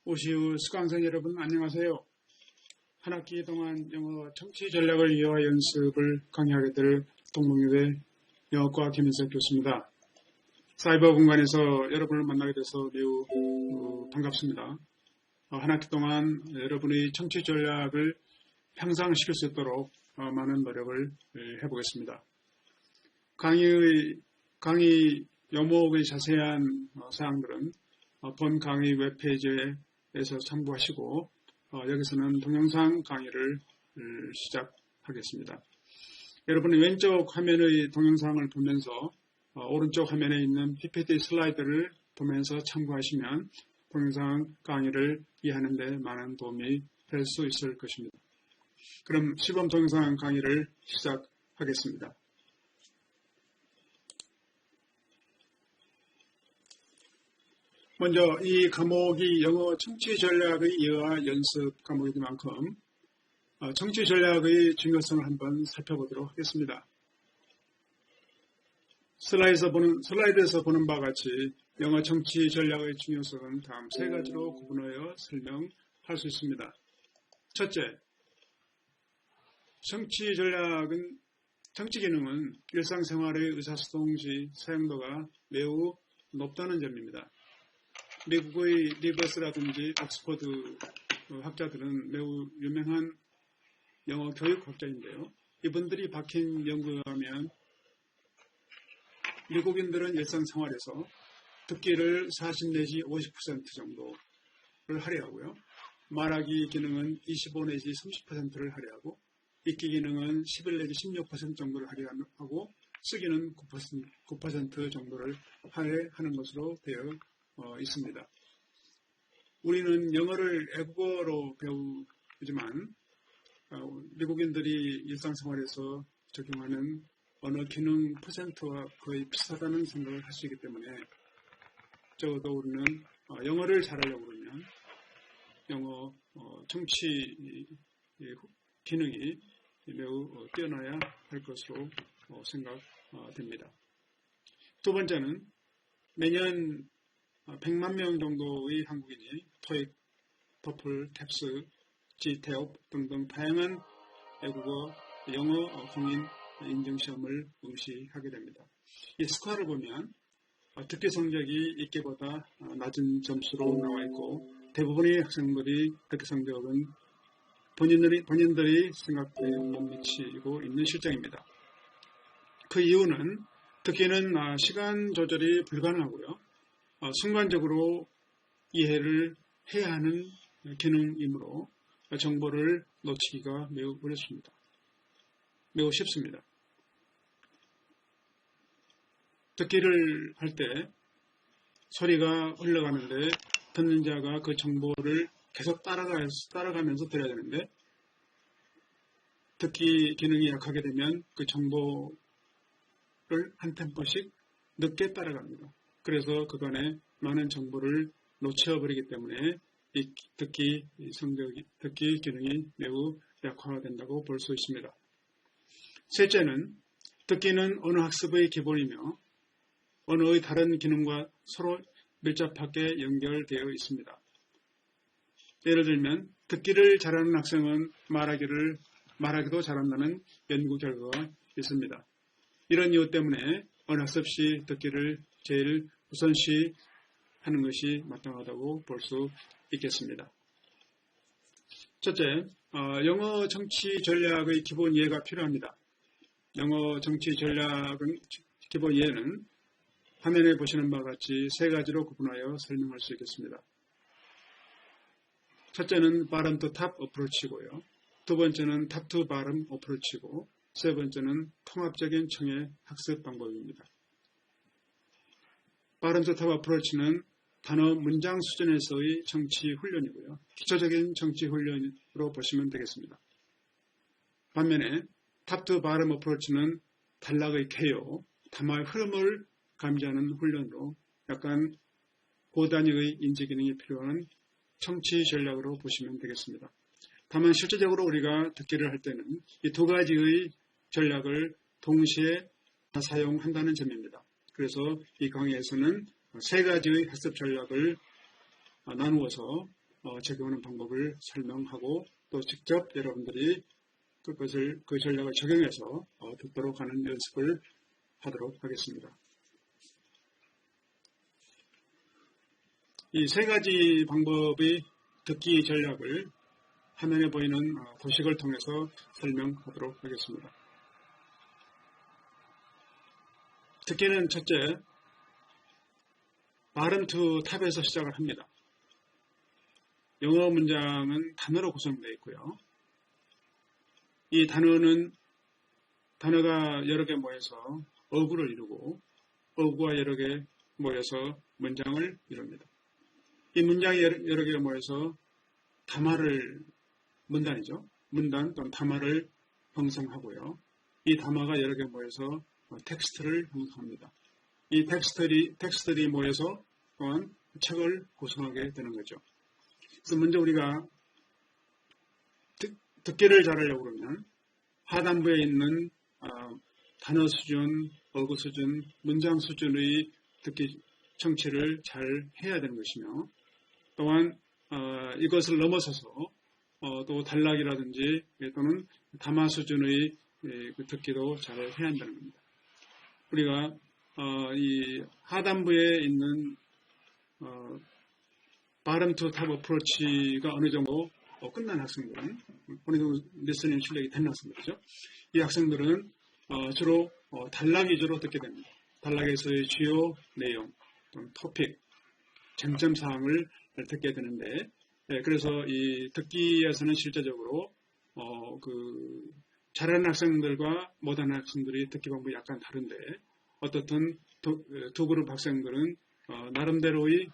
오시우 수강생 여러분 안녕하세요. 한 학기 동안 영어 청취 전략을 이해와 연습을 강의하게 될 동국여대 영어과 김인석 교수입니다. 사이버 공간에서 여러분을 만나게 돼서 매우 반갑습니다. 한 학기 동안 여러분의 청취 전략을 향상시킬 수 있도록 많은 노력을 해보겠습니다. 강의 요목의 자세한 사항들은 본 강의 웹페이지에서 참고하시고 여기서는 동영상 강의를 시작하겠습니다. 여러분이 왼쪽 화면의 동영상을 보면서 오른쪽 화면에 있는 PPT 슬라이드를 보면서 참고하시면 동영상 강의를 이해하는 데 많은 도움이 될 수 있을 것입니다. 그럼 시범 동영상 강의를 시작하겠습니다. 먼저 이 과목이 영어 청취 전략의 이해와 연습 과목인 만큼 청취 전략의 중요성을 한번 살펴보도록 하겠습니다. 슬라이드에서 보는 바와 같이 영어 청취 전략의 중요성은 다음 세 가지로 구분하여 설명할 수 있습니다. 첫째, 청취 기능은 일상생활의 의사소통 시 사용도가 매우 높다는 점입니다. 미국의 리버스라든지 옥스퍼드 학자들은 매우 유명한 영어 교육학자인데요. 이분들이 밝힌 연구에 의하면 미국인들은 일상생활에서 듣기를 40 내지 50% 정도를 할애하고요. 말하기 기능은 25 내지 30%를 할애하고 읽기 기능은 11 내지 16% 정도를 할애하고 쓰기는 9% 정도를 할애하는 것으로 되어 있습니다. 우리는 영어를 외국어로 배우지만 미국인들이 일상생활에서 적용하는 언어 기능 퍼센트와 거의 비슷하다는 생각을 할 수 있기 때문에 적어도 우리는 영어를 잘하려고 그러면 영어 청취 기능이 매우 뛰어나야 할 것으로 생각됩니다. 두 번째는 매년 100만 명 정도의 한국인이 토익, 토플, 캡스, GTEOP 등등 다양한 외국어, 영어 공인 인증시험을 응시하게 됩니다. 이 스코어를 보면 듣기 성적이 읽기보다 낮은 점수로 나와 있고 대부분의 학생들이 듣기 성적은 본인들이 생각에 못 미치고 있는 실정입니다. 그 이유는 듣기는 시간 조절이 불가능하고요. 순간적으로 이해를 해야 하는 기능이므로 정보를 놓치기가 매우 어렵습니다. 매우 쉽습니다. 듣기를 할 때 소리가 흘러가는데 듣는 자가 그 정보를 계속 따라가면서 들어야 되는데 듣기 기능이 약하게 되면 그 정보를 한 템포씩 늦게 따라갑니다. 그래서 그간에 많은 정보를 놓쳐버리기 때문에 이 듣기 기능이 매우 약화된다고 볼 수 있습니다. 셋째는 듣기는 언어 학습의 기본이며 언어의 다른 기능과 서로 밀접하게 연결되어 있습니다. 예를 들면 듣기를 잘하는 학생은 말하기도 잘한다는 연구 결과가 있습니다. 이런 이유 때문에 언어 학습 시 듣기를 제일 우선시 하는 것이 마땅하다고 볼 수 있겠습니다. 첫째, 영어 청취 전략의 기본 이해가 필요합니다. 영어 청취 전략은 기본 이해는 화면에 보시는 바와 같이 세 가지로 구분하여 설명할 수 있겠습니다. 첫째는 bottom to top 어프로치고요. 두 번째는 top to bottom 어프로치고 세 번째는 통합적인 청해 학습 방법입니다. bottom to top 어프로치는 단어 문장 수준에서의 청취 훈련이고요. 기초적인 청취 훈련으로 보시면 되겠습니다. 반면에 top to bottom 어프로치는 단락의 개요, 담화의 흐름을 감지하는 훈련으로 약간 고단위의 인지 기능이 필요한 청취 전략으로 보시면 되겠습니다. 다만 실제적으로 우리가 듣기를 할 때는 이 두 가지의 전략을 동시에 사용한다는 점입니다. 그래서 이 강의에서는 세 가지의 학습 전략을 나누어서 적용하는 방법을 설명하고 또 직접 여러분들이 그 전략을 적용해서 듣도록 하는 연습을 하도록 하겠습니다. 이 세 가지 방법의 듣기 전략을 화면에 보이는 도식을 통해서 설명하도록 하겠습니다. 듣기는 첫째, bottom to top에서 시작을 합니다. 영어 문장은 단어로 구성되어 있고요. 이 단어가 여러 개 모여서 어구를 이루고 어구가 여러 개 모여서 문장을 이룹니다. 이 문장이 여러 개가 모여서 문단이죠. 문단 또는 담화를 형성하고요. 이 담화가 여러 개 모여서 텍스트를 형성합니다. 이 텍스트들이 모여서 또한 책을 구성하게 되는 거죠. 그래서 먼저 우리가 듣기를 잘하려고 그러면 하단부에 있는 단어 수준, 어구 수준, 문장 수준의 듣기 청취를 잘 해야 되는 것이며 또한 이것을 넘어서서 또 단락이라든지 또는 담화 수준의 듣기도 잘 해야 한다는 겁니다. 우리가 이 하단부에 있는 bottom to top approach가 어느 정도 끝난 학생들은 어느 정도 리스닝 실력이 된 학생들이죠. 이 학생들은 주로 단락 위주로 듣게 됩니다. 단락에서의 주요 내용 또는 토픽, 쟁점 사항을 듣게 되는데 그래서 이 듣기에서는 실제적으로 잘하는 학생들과 못하는 학생들이 듣기 방법이 약간 다른데 어떻든 두 그룹 학생들은 나름대로의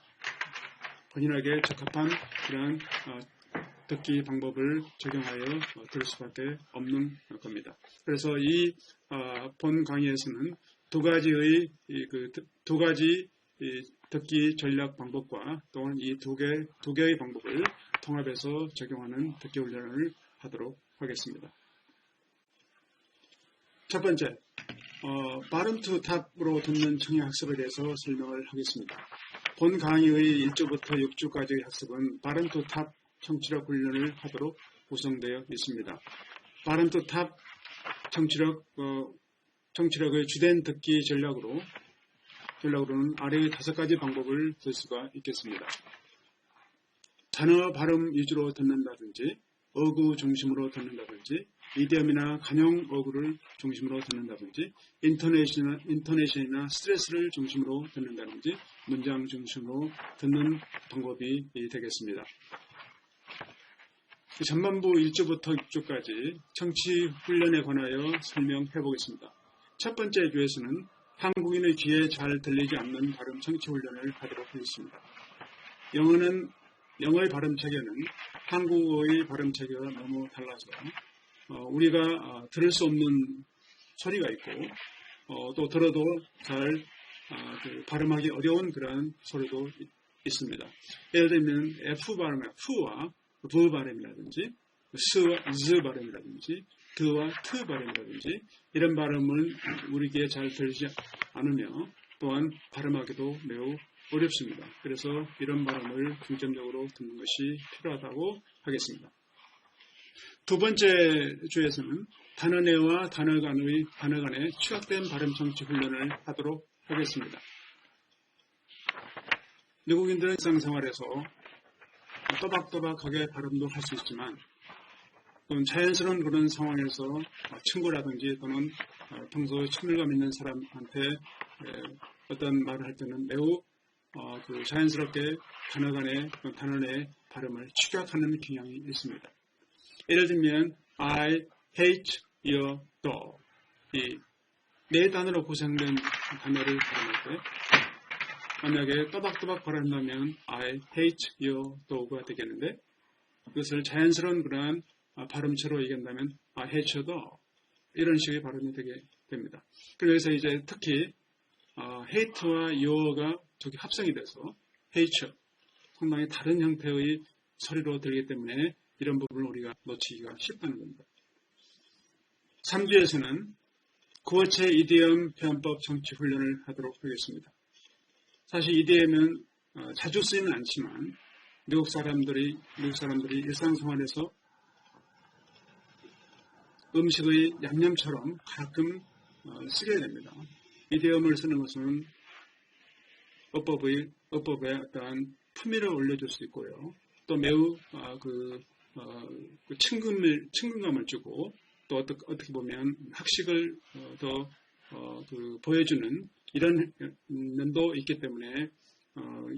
본인에게 적합한 그런 듣기 방법을 적용하여 들을 수밖에 없는 겁니다. 그래서 이 본 강의에서는 두 가지 듣기 전략 방법과 또한 이 두 개의 방법을 통합해서 적용하는 듣기 훈련을 하도록 하겠습니다. 첫 번째, bottom to top으로 듣는 청의 학습에 대해서 설명을 하겠습니다. 본 강의의 1주부터 6주까지의 학습은 bottom to top 청취력 훈련을 하도록 구성되어 있습니다. bottom to top 청취력의 주된 듣기 전략으로는 아래의 5가지 방법을 쓸 수가 있겠습니다. 단어 발음 위주로 듣는다든지 어구 중심으로 듣는다든지 이디엄이나 간용 어구를 중심으로 듣는다든지 인토네이션이나 스트레스를 중심으로 듣는다든지 문장 중심으로 듣는 방법이 되겠습니다. 전반부 1주부터 6주까지 청취 훈련에 관하여 설명해 보겠습니다. 첫 번째 주에서는 한국인의 귀에 잘 들리지 않는 발음 청취 훈련을 하도록 하겠습니다. 영어의 발음 체계는 한국어의 발음 체계가 너무 달라서 우리가 들을 수 없는 소리가 있고 또 들어도 잘 발음하기 어려운 그런 소리도 있습니다. 예를 들면 F 발음의 F와 V 발음이라든지 스와 Z 발음이라든지 드와 트 발음이라든지 이런 발음은 우리 귀에 잘 들리지 않으며 또한 발음하기도 매우 어렵습니다. 그래서 이런 발음을 중점적으로 듣는 것이 필요하다고 하겠습니다. 두 번째 주에서는 단어내와 단어 간의 취약된 발음 청취 훈련을 하도록 하겠습니다. 미국인들은 일상생활에서 또박또박하게 발음도 할 수 있지만 자연스러운 그런 상황에서 친구라든지 또는 평소 친밀감 있는 사람한테 어떤 말을 할 때는 매우 자연스럽게 단어 내 발음을 축약하는 경향이 있습니다. 예를 들면 I hate your dog 이 네 단어로 구성된 단어를 발음할 때 만약에 또박또박 발음하면 I hate your dog가 되겠는데 그것을 자연스러운 그러한 발음체로 얘기한다면 I hate your dog 이런 식의 발음이 되게 됩니다. 그래서 이제 특히 hate와 your가 저기 합성이 돼서 hate 상당히 다른 형태의 소리로 들리기 때문에 이런 부분을 우리가 놓치기가 쉽다는 겁니다. 3주에서는 구어체 이디엄 표현법 청취 훈련을 하도록 하겠습니다. 사실 이디엄은 자주 쓰이는 않지만 미국 사람들이 일상생활에서 음식의 양념처럼 가끔 쓰게 됩니다. 이디엄을 쓰는 것은 어법의 어떠한 품위를 올려줄 수 있고요. 또 매우 친근감을 주고 또 어떻게 보면 학식을 더 보여주는 이런 면도 있기 때문에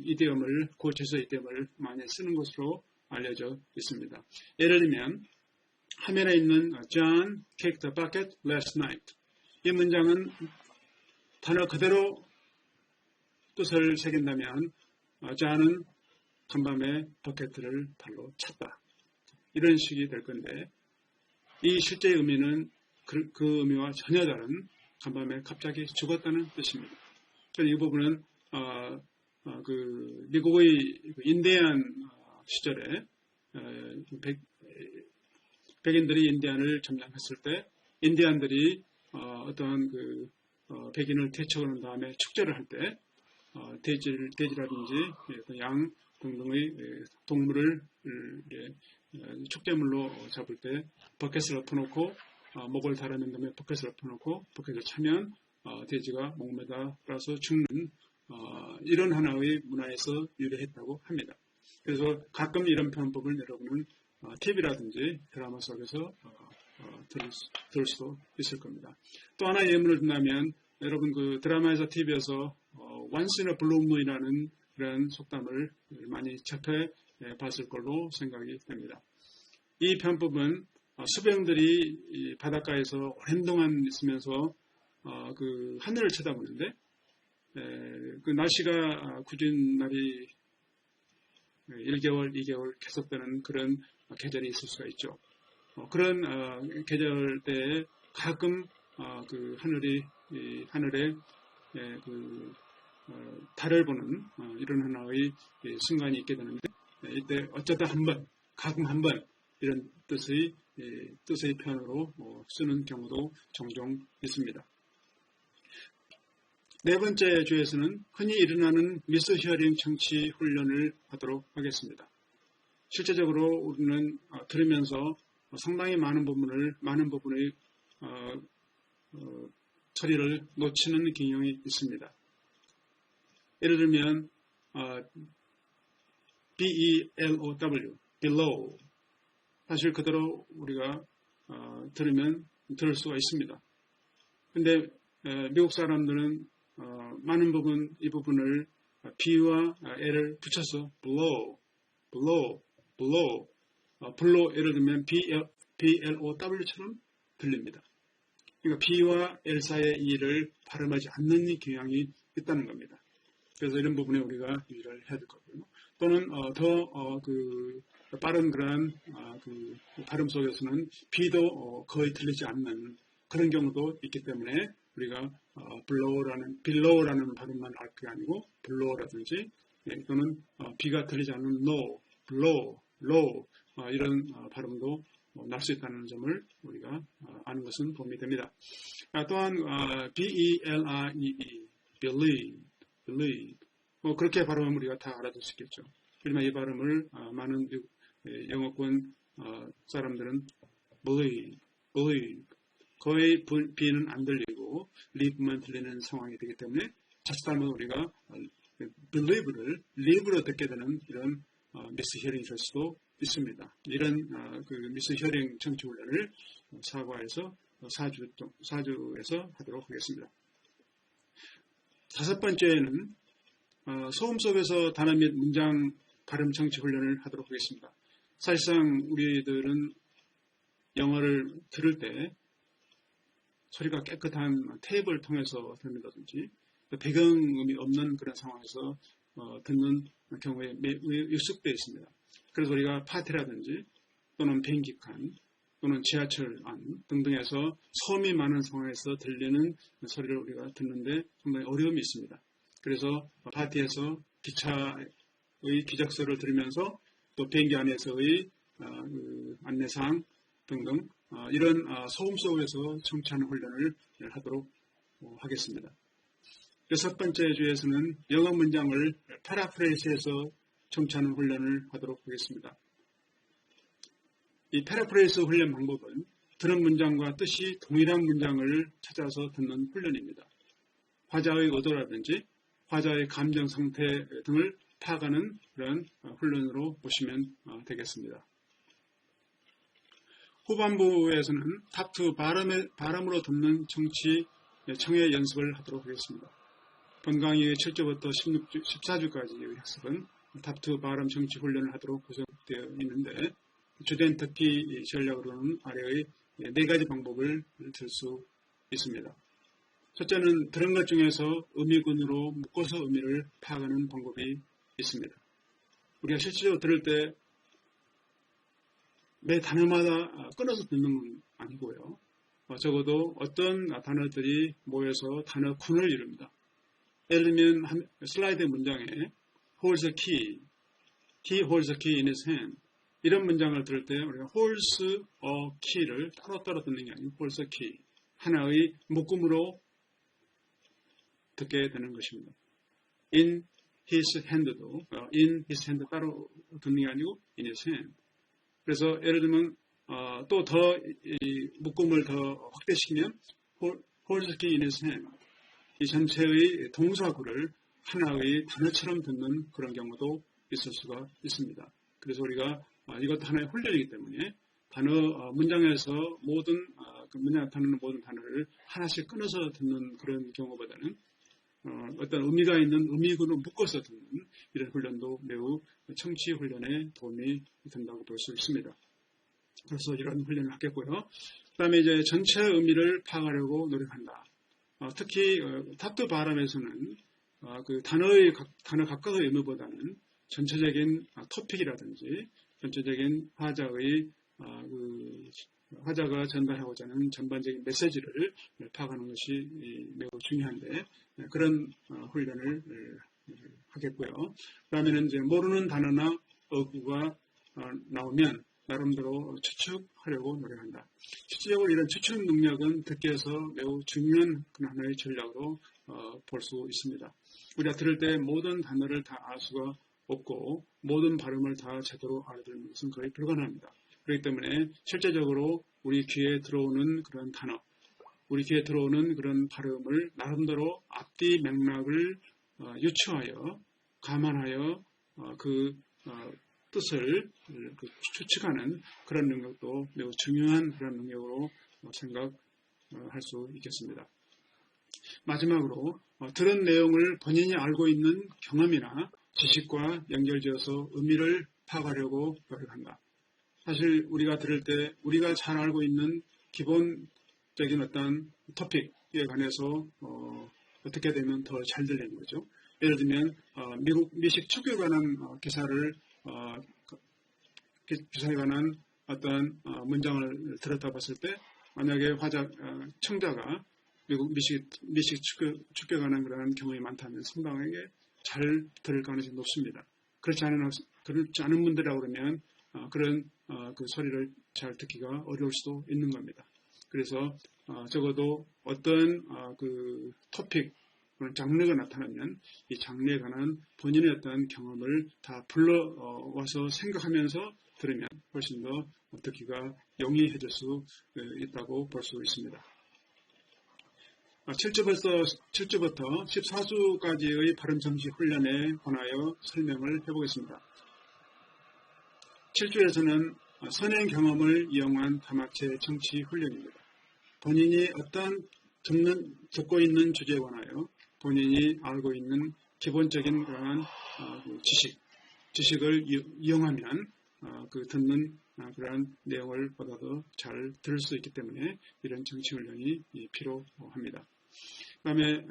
이디엄을 고쳐서 이디엄을 많이 쓰는 것으로 알려져 있습니다. 예를 들면 화면에 있는 John kicked the bucket last night. 이 문장은 단어 그대로 뜻을 새긴다면 John은 간밤에 버켓을 발로 찼다. 이런 식이 될 건데 이 실제의 의미는 그 의미와 전혀 다른 간밤에 갑자기 죽었다는 뜻입니다. 이 부분은 미국의 인디안 시절에 백인들이 인디안을 점령했을 때 인디안들이 어떤 백인을 대처하는 다음에 축제를 할 때 돼지라든지 양 등등의 동물을 축제물로 잡을 때 버켓을 엎어놓고 목을 달아낸 다음에 버켓을 엎어놓고 버켓을 차면 돼지가 목매다 따라서 죽는 이런 하나의 문화에서 유래했다고 합니다. 그래서 가끔 이런 편법을 여러분은 TV라든지 드라마 속에서 들을 수도 있을 겁니다. 또 하나 예문을 든다면 여러분 드라마에서 TV에서 Once in a Blue Moon이라는 그런 속담을 많이 접해 봤을 걸로 생각이 됩니다. 이 편법은 수병들이 바닷가에서 오랜 동안 있으면서 하늘을 쳐다보는데 날씨가 굳은 날이 1개월, 2개월 계속되는 그런 계절이 있을 수가 있죠. 그런 계절 때에 가끔 하늘에 달을 보는 이런 하나의 순간이 있게 되는데 이때 어쩌다 가끔 한 번 이런 뜻의 표현으로 쓰는 경우도 종종 있습니다. 네 번째 주에서는 흔히 일어나는 미스히어링 청취 훈련을 하도록 하겠습니다. 실제적으로 우리는 들으면서 상당히 많은 부분의 처리를 놓치는 경향이 있습니다. 예를 들면 B-E-L-O-W, below. 사실 그대로 우리가 들으면 들을 수가 있습니다. 근데 미국 사람들은 많은 이 부분을 B와 L을 붙여서 below, 예를 들면 B-L-O-W처럼 들립니다. 그러니까 B와 L 사이의 E를 발음하지 않는 경향이 있다는 겁니다. 그래서 이런 부분에 우리가 유의를 해야 될 거고요. 또는 더 빠른 그런 발음 속에서는 B도 거의 들리지 않는 그런 경우도 있기 때문에 우리가 below라는 발음만 알 게 아니고 blow라든지 또는 B가 들리지 않는 no, low 이런 발음도 날 수 있다는 점을 우리가 아는 것은 도움이 됩니다. 또한 B-E-L-I-E-E, believe. 그렇게 발음하면 우리가 다 알아들 수 있겠죠. 하지만 이 발음을 많은 영어권 사람들은 believe. 거의 B는 안 들리고 lieve만 들리는 상황이 되기 때문에 자칫하면 우리가 believe로 듣게 되는 이런 미스히어링이 될 수도 있습니다. 이런 미스히어링 청취 훈련을 사과에서 4주에서 하도록 하겠습니다. 다섯 번째는 소음 속에서 단어 및 문장 발음 청취 훈련을 하도록 하겠습니다. 사실상 우리들은 영어를 들을 때 소리가 깨끗한 테이프를 통해서 듣는다든지 배경음이 없는 그런 상황에서 듣는 경우에 매우 익숙되어 있습니다. 그래서 우리가 파티라든지 또는 비행기 칸 또는 지하철 안 등등에서 소음이 많은 상황에서 들리는 소리를 우리가 듣는데 상당히 어려움이 있습니다. 그래서 파티에서 기차의 기적서를 들으면서 또 비행기 안에서의 안내사항 등등 이런 소음 속에서 청취하는 훈련을 하도록 하겠습니다. 여섯 번째 주에서는 영어 문장을 파라프레이스해서 청취하는 훈련을 하도록 하겠습니다. 이 패러프레이스 훈련 방법은 들은 문장과 뜻이 동일한 문장을 찾아서 듣는 훈련입니다. 화자의 의도라든지 화자의 감정 상태 등을 파악하는 그런 훈련으로 보시면 되겠습니다. 후반부에서는 탑2 발음으로 듣는 청해 연습을 하도록 하겠습니다. 본 강의의 7주부터 14주까지의 학습은 탑2 발음 청취 훈련을 하도록 구성되어 있는데 주된 듣기 전략으로는 아래의 4가지 방법을 들 수 있습니다. 첫째는 들은 것 중에서 의미군으로 묶어서 의미를 파악하는 방법이 있습니다. 우리가 실제로 들을 때 매 단어마다 끊어서 듣는 건 아니고요. 적어도 어떤 단어들이 모여서 단어군을 이룹니다. 예를 들면 슬라이드 문장에 holds a key, he holds a key in his hand 이런 문장을 들을 때 우리가 holds a key를 따로따로 듣는 게 아니고 holds a key 하나의 묶음으로 듣게 되는 것입니다. in his hand도 in his hand 따로 듣는 게 아니고 in his hand. 그래서 예를 들면 또 더 묶음을 더 확대시키면 holds a key in his hand 이 전체의 동사구를 하나의 단어처럼 듣는 그런 경우도 있을 수가 있습니다. 그래서 우리가 이것도 하나의 훈련이기 때문에 문장에서 모든 문장에 나타나는 모든 단어를 하나씩 끊어서 듣는 그런 경우보다는 어떤 의미가 있는 의미군을 묶어서 듣는 이런 훈련도 매우 청취 훈련에 도움이 된다고 볼 수 있습니다. 그래서 이런 훈련을 하겠고요. 그 다음에 이제 전체 의미를 파악하려고 노력한다. 특히 탑2 발음에서는 그 단어 각각의 의미보다는 전체적인 토픽이라든지 전체적인 화자가 전달하고자 하는 전반적인 메시지를 파악하는 것이 매우 중요한데 그런 훈련을 하겠고요. 그 다음에는 이제 모르는 단어나 어구가 나오면 나름대로 추측하려고 노력한다. 실질적으로 이런 추측 능력은 듣기에서 매우 중요한 하나의 전략으로 볼 수 있습니다. 우리가 들을 때 모든 단어를 다 알 수가 없고 모든 발음을 다 제대로 알아듣는 것은 거의 불가능합니다. 그렇기 때문에 실제적으로 우리 귀에 들어오는 그런 단어, 우리 귀에 들어오는 그런 발음을 나름대로 앞뒤 맥락을 유추하여 감안하여 그 뜻을 추측하는 그런 능력도 매우 중요한 그런 능력으로 생각할 수 있겠습니다. 마지막으로 들은 내용을 본인이 알고 있는 경험이나 지식과 연결지어서 의미를 파악하려고 노력한다. 사실 우리가 들을 때 우리가 잘 알고 있는 기본적인 어떤 토픽에 관해서 어떻게 되면 더 잘 들리는 거죠. 예를 들면 미국 미식 축구에 관한 기사에 관한 어떤 문장을 들었다 봤을 때 만약에 청자가 미국 미식 축구에 관한 그런 경험이 많다면 상당하게 잘 들을 가능성이 높습니다. 그렇지 않은 분들이라고 그러면 그런 그 소리를 잘 듣기가 어려울 수도 있는 겁니다. 그래서 적어도 어떤 그 토픽, 장르가 나타나면 이 장르에 관한 본인의 어떤 경험을 다 불러와서 생각하면서 들으면 훨씬 더 듣기가 용이해질 수 있다고 볼 수 있습니다. 7주부터 14주까지의 발음 정시 훈련에 관하여 설명을 해보겠습니다. 7주에서는 선행 경험을 이용한 다마체 청취 훈련입니다. 본인이 어떤 듣고 있는 주제에 관하여 본인이 알고 있는 기본적인 그러한 지식을 이용하면 그 듣는 그러한 내용을 보다 더 잘 들을 수 있기 때문에 이런 청취 훈련이 필요합니다. 그 다음에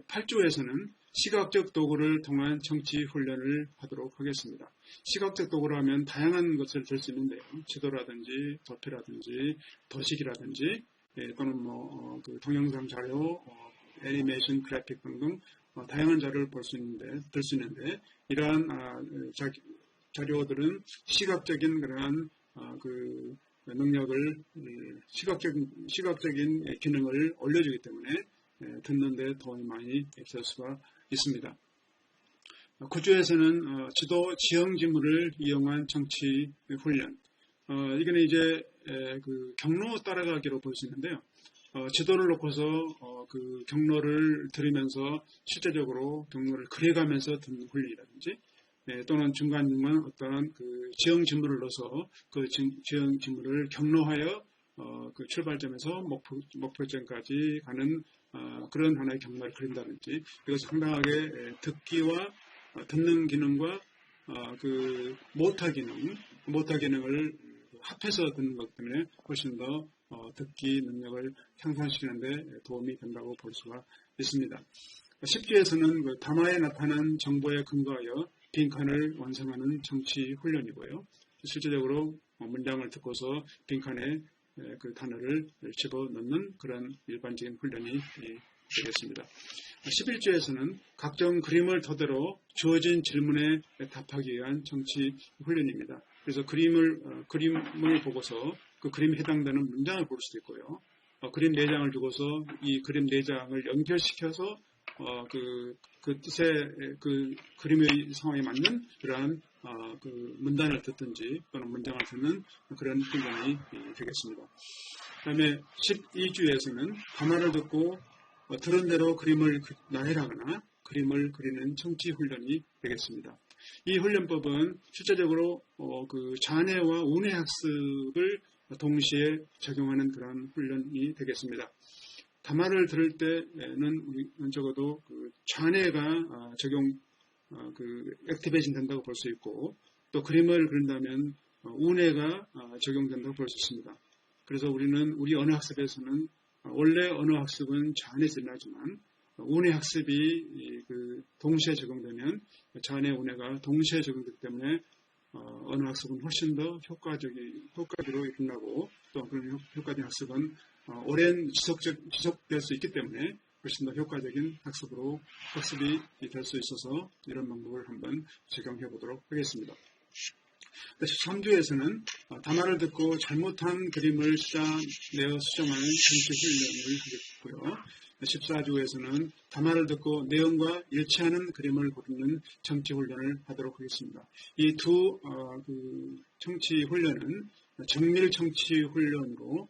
8주에서는 시각적 도구를 통한 청취 훈련을 하도록 하겠습니다. 시각적 도구를 하면 다양한 것을 들 수 있는데요. 지도라든지 도표라든지 도식이라든지 또는 그 동영상 자료, 애니메이션, 그래픽 등등 다양한 자료를 들 수 있는데 이러한 자료들은 시각적인 그러한 그 능력을 시각적인 기능을 올려주기 때문에 듣는 데 도움이 많이 있을 수가 있습니다. 9주에서는 지도 지형지물을 이용한 정치 훈련. 이거는 이제 그 경로 따라가기로 볼 수 있는데요. 지도를 놓고서 그 경로를 들으면서 실제적으로 경로를 그려가면서 듣는 훈련이라든지 또는 중간중간 어떤 그 지형지물을 넣어서 그 지형지물을 경로하여 그 출발점에서 목표점까지 가는 그런 하나의 경로를 그린다든지 이것은 상당하게 듣기와 듣는 기능과 그 모터 기능을 합해서 듣는 것 때문에 훨씬 더 듣기 능력을 향상시키는 데 도움이 된다고 볼 수가 있습니다. 10주에서는 그 담화에 나타난 정보에 근거하여 빈칸을 완성하는 정치 훈련이고요. 실제적으로 문장을 듣고서 빈칸에 그 단어를 집어넣는 그런 일반적인 훈련이 되겠습니다. 11주에서는 각종 그림을 토대로 주어진 질문에 답하기 위한 정치 훈련입니다. 그래서 그림을 보고서 그 그림에 해당되는 문장을 볼 수도 있고요. 그림 4장을 주고서 이 그림 4장을 연결시켜서 그 뜻의 그 그림의 상황에 맞는 그러한 그 문단을 듣든지 또는 문장을 듣는 그런 훈련이 되겠습니다. 그 다음에 12주에서는 담화를 듣고 들은 대로 그림을 나열하거나 그림을 그리는 청취 훈련이 되겠습니다. 이 훈련법은 실제적으로 그 잔해와 운해 학습을 동시에 적용하는 그런 훈련이 되겠습니다. 담화를 들을 때는 우리는 적어도 그 잔해가 그 액티베이션 된다고 볼 수 있고 또 그림을 그린다면 운해가 적용된다고 볼 수 있습니다. 그래서 우리 언어 학습에서는 원래 언어 학습은 잔해 진하지만 운해 학습이 그 동시에 적용되면 잔해 운해가 동시에 적용되기 때문에 언어 학습은 훨씬 더 효과적으로 일어나고 또 그런 효과적인 학습은 오랜 지속될 수 있기 때문에 훨씬 더 효과적인 학습이 될 수 있어서 이런 방법을 한번 적용해 보도록 하겠습니다. 13주에서는 담화를 듣고 잘못한 그림을 내어 수정하는 정치 훈련을 하겠고요. 14주에서는 담화를 듣고 내용과 일치하는 그림을 고르는 정치 훈련을 하도록 하겠습니다. 이 두 정치 훈련은 정밀 정치 훈련으로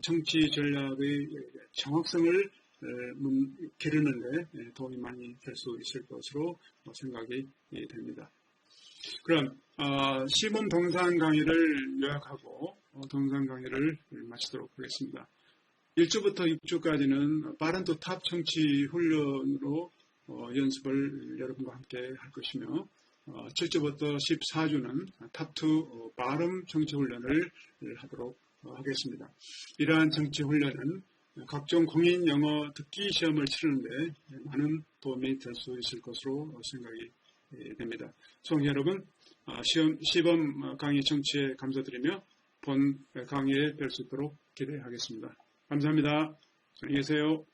정치 전략의 정확성을 기르는 데 도움이 많이 될 수 있을 것으로 생각이 됩니다. 그럼 시범 동산 강의를 요약하고 동산 강의를 마치도록 하겠습니다. 1주부터 6주까지는 빠른 또 탑 청취 훈련으로 연습을 여러분과 함께 할 것이며 7주부터 14주는 탑2 발음 청취 훈련을 하도록 하겠습니다. 이러한 청취 훈련은 각종 공인 영어 듣기 시험을 치르는데 많은 도움이 될 수 있을 것으로 생각이 됩니다. 성도 여러분, 시범 강의 청취에 감사드리며 본 강의에 뵐 수 있도록 기대하겠습니다. 감사합니다. 안녕히 계세요.